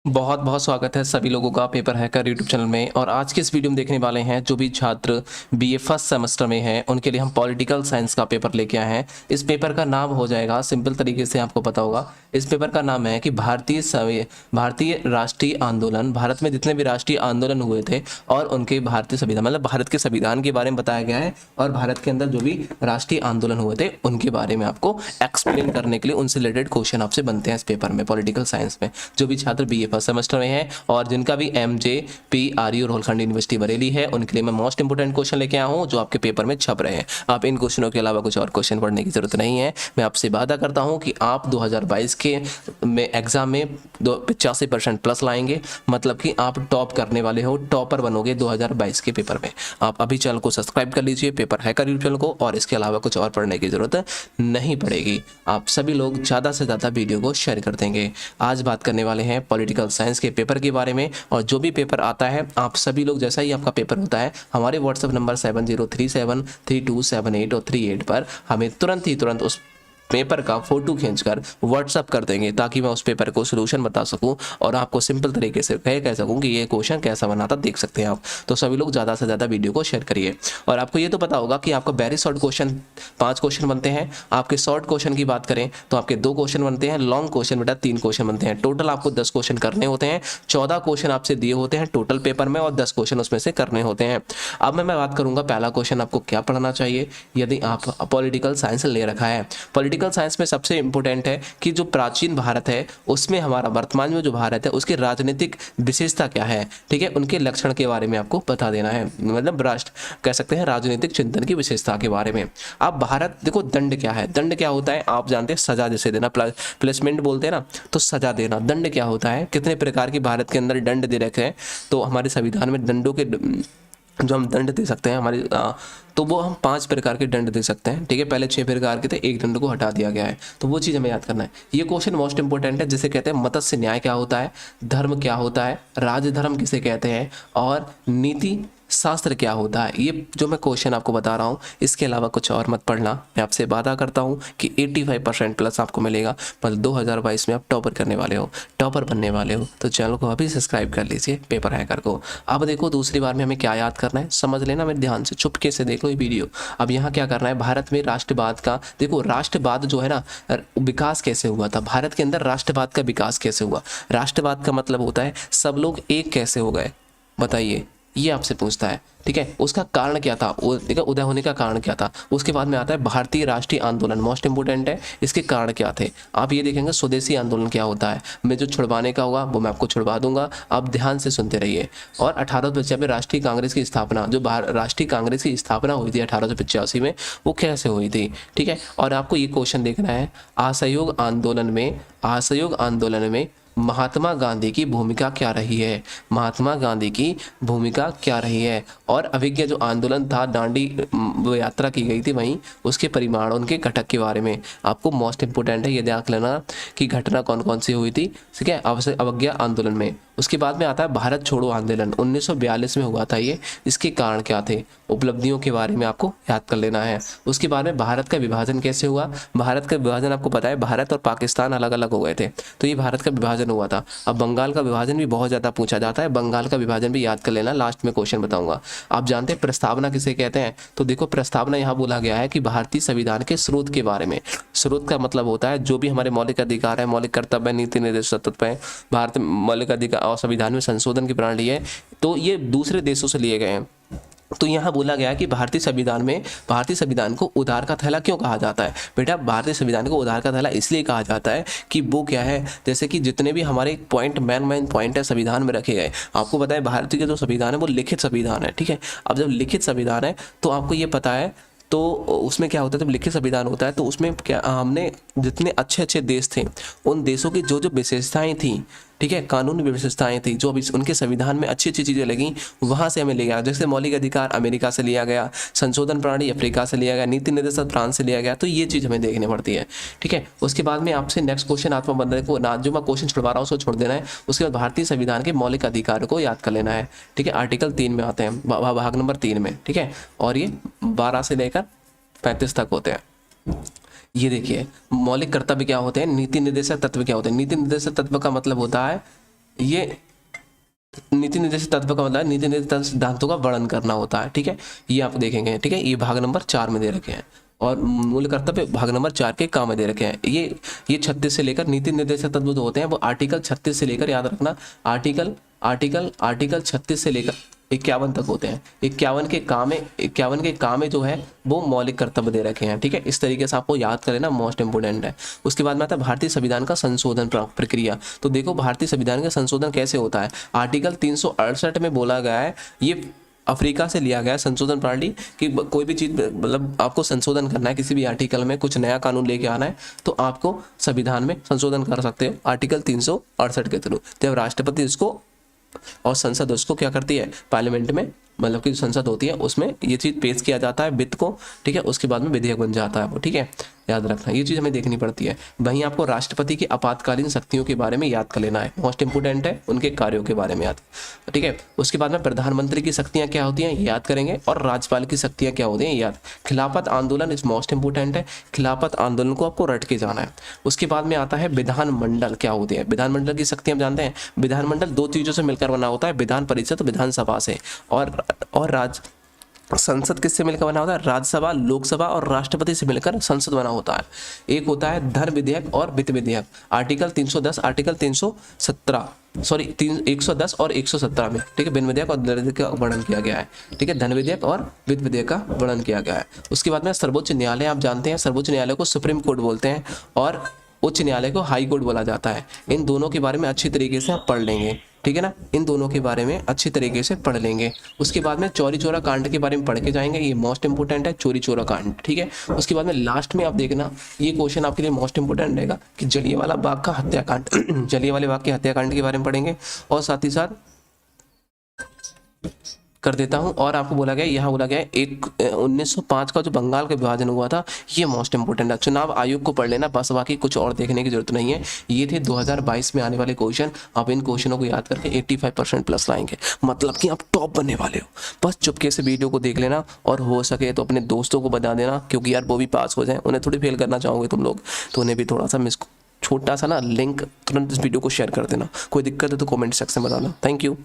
बहुत बहुत स्वागत है सभी लोगों का पेपर हैकर यूट्यूब चैनल में। और आज के इस वीडियो में देखने वाले हैं जो भी छात्र बीए फर्स्ट सेमेस्टर में हैं उनके लिए हम पॉलिटिकल साइंस का पेपर लेके आए हैं। इस पेपर का नाम हो जाएगा, सिंपल तरीके से आपको पता होगा, इस पेपर का नाम है कि भारतीय राष्ट्रीय आंदोलन। भारत में जितने भी राष्ट्रीय आंदोलन हुए थे और उनके भारतीय संविधान मतलब भारत के संविधान के बारे में बताया गया है और भारत के अंदर जो भी राष्ट्रीय आंदोलन हुए थे उनके बारे में आपको एक्सप्लेन करने के लिए उनसे रिलेटेड क्वेश्चन आपसे बनते हैं इस पेपर में पॉलिटिकल साइंस में। जो भी छात्र बीए फर्स्ट सेमेस्टर में है और जिनका भी MJPRU रोहलखंड यूनिवर्सिटी बरेली है उनके लिए मैं मोस्ट इंपोर्टेंट क्वेश्चन लेके आया हूँ जो आपके पेपर में छप रहे हैं। आप इन क्वेश्चनों के अलावा कुछ और क्वेश्चन पढ़ने की जरूरत नहीं है। मैं आपसे वादा करता हूँ कि आप 2022 के एग्जाम में 85% प्लस लाएंगे, मतलब कि आप टॉप करने वाले हो, टॉपर बनोगे 2022 के पेपर में। आप अभी चैनल को सब्सक्राइब कर लीजिए, पेपर हैकर यूट्यूब चैनल को, और इसके अलावा कुछ और पढ़ने की जरूरत नहीं पड़ेगी। आप सभी लोग ज़्यादा से ज़्यादा वीडियो को शेयर कर देंगे। आज बात करने वाले हैं पॉलिटिकल साइंस के पेपर के बारे में। और जो भी पेपर आता है आप सभी लोग, जैसा ही आपका पेपर होता है, हमारे व्हाट्सएप नंबर 70373278 और 38 पर हमें तुरंत उस पेपर का फोटो खींचकर व्हाट्सअप कर देंगे ताकि मैं उस पेपर को सोल्यूशन बता सकूं और आपको सिंपल तरीके से कह सकूं कि ये क्वेश्चन कैसा बना था, देख सकते हैं आप। तो सभी लोग ज़्यादा से ज़्यादा वीडियो को शेयर करिए। और आपको ये तो पता होगा कि आपका वेरी शॉर्ट क्वेश्चन 5 क्वेश्चन बनते हैं। आपके शॉर्ट क्वेश्चन की बात करें तो आपके 2 क्वेश्चन बनते हैं, लॉन्ग क्वेश्चन बेटा 3 क्वेश्चन बनते हैं। टोटल आपको 10 क्वेश्चन करने होते हैं। 14 क्वेश्चन आपसे दिए होते हैं टोटल पेपर में और 10 क्वेश्चन उसमें से करने होते हैं। अब मैं बात करूंगा पहला क्वेश्चन आपको क्या पढ़ना चाहिए यदि आप पॉलिटिकल साइंस ले रखा है। पॉलिटिकल साइंस में सबसे इंपॉर्टेंट है कि जो प्राचीन भारत है उसमें हमारा वर्तमान में जो भारत है उसकी राजनीतिक विशेषता क्या है, ठीक है, उनके लक्षण के बारे में आपको बता देना है। मतलब राष्ट्र कह सकते हैं राजनीतिक चिंतन की विशेषता के बारे में। अब भारत देखो, दंड क्या है, दंड क्या होता है आप जानते हैं, सजा जैसे देना, प्लेसमेंट बोलते हैं ना, तो सजा देना। दंड क्या होता है, कितने प्रकार की भारत के अंदर दंड दे रखे हैं, तो हमारे संविधान में दंडों के जो हम दंड दे सकते हैं हमारे तो वो हम 5 प्रकार के दंड दे सकते हैं, ठीक है। पहले 6 प्रकार के थे, एक दंड को हटा दिया गया है, तो वो चीज़ हमें याद करना है। ये क्वेश्चन मोस्ट इंपॉर्टेंट है, जिसे कहते हैं मत्स्य न्याय क्या होता है, धर्म क्या होता है, राजधर्म किसे कहते हैं, और नीति शास्त्र क्या होता है। ये जो मैं क्वेश्चन आपको बता रहा हूँ, इसके अलावा कुछ और मत पढ़ना। मैं आपसे वादा करता हूँ कि 85% प्लस आपको मिलेगा, पर 2022 में आप टॉपर करने वाले हो, टॉपर बनने वाले हो। तो चैनल को अभी सब्सक्राइब कर लीजिए पेपर हैकर को। अब देखो दूसरी बार में हमें क्या याद करना है, समझ लेना मेरे ध्यान से, चुपके से देख लो ये वीडियो। अब यहाँ क्या करना है, भारत में राष्ट्रवाद का देखो, राष्ट्रवाद जो है ना, विकास कैसे हुआ था भारत के अंदर, राष्ट्रवाद का विकास कैसे हुआ। राष्ट्रवाद का मतलब होता है सब लोग एक कैसे हो गए, बताइए, ये आपसे पूछता है, ठीक है। उसका कारण क्या था, देखो उदय होने का कारण क्या था। उसके बाद में आता है भारतीय राष्ट्रीय आंदोलन, मोस्ट इंपोर्टेंट है, इसके कारण क्या थे। आप ये देखेंगे स्वदेशी आंदोलन क्या होता है, मैं जो छुड़वाने का होगा वो मैं आपको छुड़वा दूंगा, आप ध्यान से सुनते रहिए। और 1885 में राष्ट्रीय कांग्रेस की स्थापना, जो राष्ट्रीय कांग्रेस की स्थापना हुई थी 1885 में, वो कैसे हुई थी, ठीक है। और आपको ये क्वेश्चन देखना है, असहयोग आंदोलन में महात्मा गांधी की भूमिका क्या रही है, महात्मा गांधी की भूमिका क्या रही है। और अभिज्ञ जो आंदोलन था, दांडी यात्रा की गई थी, वहीं उसके परिमाण, उनके घटक के बारे में आपको मोस्ट इंपोर्टेंट है, ये ध्यान लेना कि घटना कौन कौन सी हुई थी, ठीक है, अवज्ञा आंदोलन में। उसके बाद में आता है भारत छोड़ो आंदोलन, 1942 में हुआ था ये, इसके कारण क्या थे, उपलब्धियों के बारे में आपको याद कर लेना है। उसके बाद में भारत का विभाजन कैसे हुआ, भारत का विभाजन आपको पता है, भारत और पाकिस्तान अलग अलग हो गए थे, तो ये भारत का विभाजन हुआ था। अब बंगाल का विभाजन भी बहुत ज़्यादा पूछा जाता है, बंगाल का विभाजन भी याद कर लेना, लास्ट में क्वेश्चन बताऊंगा। आप जानते हैं प्रस्तावना किसे कहते हैं, तो देखो प्रस्तावना यहाँ बोला गया है कि भारतीय संविधान के स्रोत के बारे में। स्रोत का मतलब होता है जो भी हमारे मौलिक अधिकार है, मौलिक कर्तव्य, नीति निर्देश तत्व है, भारत मौलिक अधिकार और संविधान में संशोधन की प्रणाली है, तो ये दूसरे देशों से लिए गए हैं। तो यहाँ बोला गया कि भारतीय संविधान को उधार का थैला क्यों कहा जाता है। बेटा भारतीय संविधान को उधार का थैला इसलिए कहा जाता है कि वो क्या है, जैसे कि जितने भी हमारे पॉइंट मेन पॉइंट है संविधान में रखे गए। आपको पता है भारतीय का जो संविधान है वो लिखित संविधान है, ठीक है। अब जब लिखित संविधान है तो आपको ये पता है, तो उसमें क्या होता है, जब लिखित संविधान होता है तो उसमें क्या, हमने जितने अच्छे देश थे उन देशों की जो विशेषताएं थी, ठीक है, कानूनी विशेषताएं थी, जो अभी उनके संविधान में अच्छी चीज़ें लगी, वहाँ से हमें ले गया। जैसे मौलिक अधिकार अमेरिका से लिया गया, संशोधन प्रणाली अफ्रीका से लिया गया, नीति निर्देशक फ्रांस से लिया गया, तो ये चीज़ हमें देखनी पड़ती है, ठीक है। उसके बाद में आपसे नेक्स्ट क्वेश्चन आत्मबंधन को ना, जो मैं क्वेश्चन छुड़वा रहा हूँ उसको छोड़ देना है। उसके बाद भारतीय संविधान के मौलिक अधिकार को याद कर लेना है, ठीक है। आर्टिकल 3 में आते हैं, भाग नंबर 3 में, ठीक है, और ये 12 से लेकर 35 तक होते हैं। ये देखिए मौलिक कर्तव्य क्या होते हैं, नीति निर्देशक तत्व क्या होते हैं। नीति निर्देशक तत्व का मतलब होता है ये नीति निर्देशित तत्व का मतलब नीति निर्देशित सिद्धांतों का वर्णन करना होता है। ठीक है, ये आप देखेंगे। ठीक है, ये भाग नंबर 4 में दे रखे हैं और मूल कर्तव्य भाग नंबर 4 के काम में दे रखे हैं। ये 36 से लेकर नीति निर्देशित तत्व जो होते हैं वो आर्टिकल 36 से लेकर, याद रखना, आर्टिकल 36 से लेकर 51 तक होते हैं। 51 के काम में जो है वो मौलिक कर्तव्य दे रखे हैं। ठीक है, इस तरीके से आपको याद कर लेना, मोस्ट इंपोर्टेंट है। उसके बाद में आता है भारतीय संविधान का संशोधन प्रक्रिया। तो देखो भारतीय संविधान का संशोधन कैसे होता है। आर्टिकल 368 में बोला गया है, ये अफ्रीका से लिया गया संशोधन प्रणाली कि कोई भी चीज़ मतलब आपको संशोधन करना है, किसी भी आर्टिकल में कुछ नया कानून लेके आना है तो आपको संविधान में संशोधन कर सकते हो आर्टिकल 368 के थ्रू। जब राष्ट्रपति इसको और संसद उसको क्या करती है, पार्लियामेंट में मतलब कि संसद होती है उसमें ये चीज़ पेश किया जाता है वित्त को। ठीक है, उसके बाद में विधेयक बन जाता है वो। ठीक है, याद रखना, ये चीज़ हमें देखनी पड़ती है। वहीं आपको राष्ट्रपति की आपातकालीन शक्तियों के बारे में याद कर लेना है, मोस्ट इंपोर्टेंट है, उनके कार्यों के बारे में याद। ठीक है, उसके बाद में प्रधानमंत्री की शक्तियाँ क्या होती हैं याद करेंगे, और राज्यपाल की शक्तियाँ क्या होती हैं याद। खिलाफत आंदोलन इस मोस्ट इंपोर्टेंट है, खिलाफत आंदोलन को आपको रट के जाना है। उसके बाद में आता है विधानमंडल क्या होती है। विधानमंडल की शक्तियाँ हम जानते हैं, विधानमंडल दो चीज़ों से मिलकर बना होता है, विधान परिषद विधानसभा से, और संसद किससे मिलकर बना होता है, राज्यसभा, लोकसभा और राष्ट्रपति से मिलकर संसद बना होता है। एक होता है धन विधेयक और वित्त विधेयक, आर्टिकल 310 आर्टिकल 317 सॉरी 110 और 117 में। ठीक है, वित्त विधेयक और धन विधेयक का वर्णन किया गया है। ठीक है, धन विधेयक और वित्त विधेयक का वर्णन किया गया है। उसके बाद में सर्वोच्च न्यायालय आप जानते हैं, सर्वोच्च न्यायालय को सुप्रीम कोर्ट बोलते हैं और उच्च न्यायालय को हाई कोर्ट बोला जाता है। इन दोनों के बारे में अच्छी तरीके से आप पढ़ लेंगे। ठीक है ना, इन दोनों के बारे में अच्छी तरीके से पढ़ लेंगे। उसके बाद में चौरी चौरा कांड के बारे में पढ़ के जाएंगे, ये मोस्ट इंपोर्टेंट है, चौरी चौरा कांड। ठीक है, उसके बाद में लास्ट में आप देखना, ये क्वेश्चन आपके लिए मोस्ट इंपोर्टेंट रहेगा कि जलियांवाला बाग का हत्याकांड जलियांवाले बाग के हत्याकांड के बारे में पढ़ेंगे। और साथ ही साथ कर देता हूं, और आपको बोला गया, यहाँ बोला गया 1905 का जो बंगाल का विभाजन हुआ था, ये मोस्ट इंपोर्टेंट है। चुनाव आयोग को पढ़ लेना, बस बाकी कुछ और देखने की जरूरत नहीं है। ये थे 2022 में आने वाले क्वेश्चन। आप इन क्वेश्चनों को याद करके 85% प्लस लाएंगे, मतलब कि आप टॉप बनने वाले हो। बस चुपके से वीडियो को देख लेना, और हो सके तो अपने दोस्तों को बता देना, क्योंकि यार वो भी पास हो जाए, उन्हें थोड़ी फेल करना चाहोगे तुम लोग, तो उन्हें भी थोड़ा सा छोटा सा ना लिंक तुरंत इस वीडियो को शेयर कर देना। कोई दिक्कत है तो कमेंट सेक्शन में बताना। Thank you.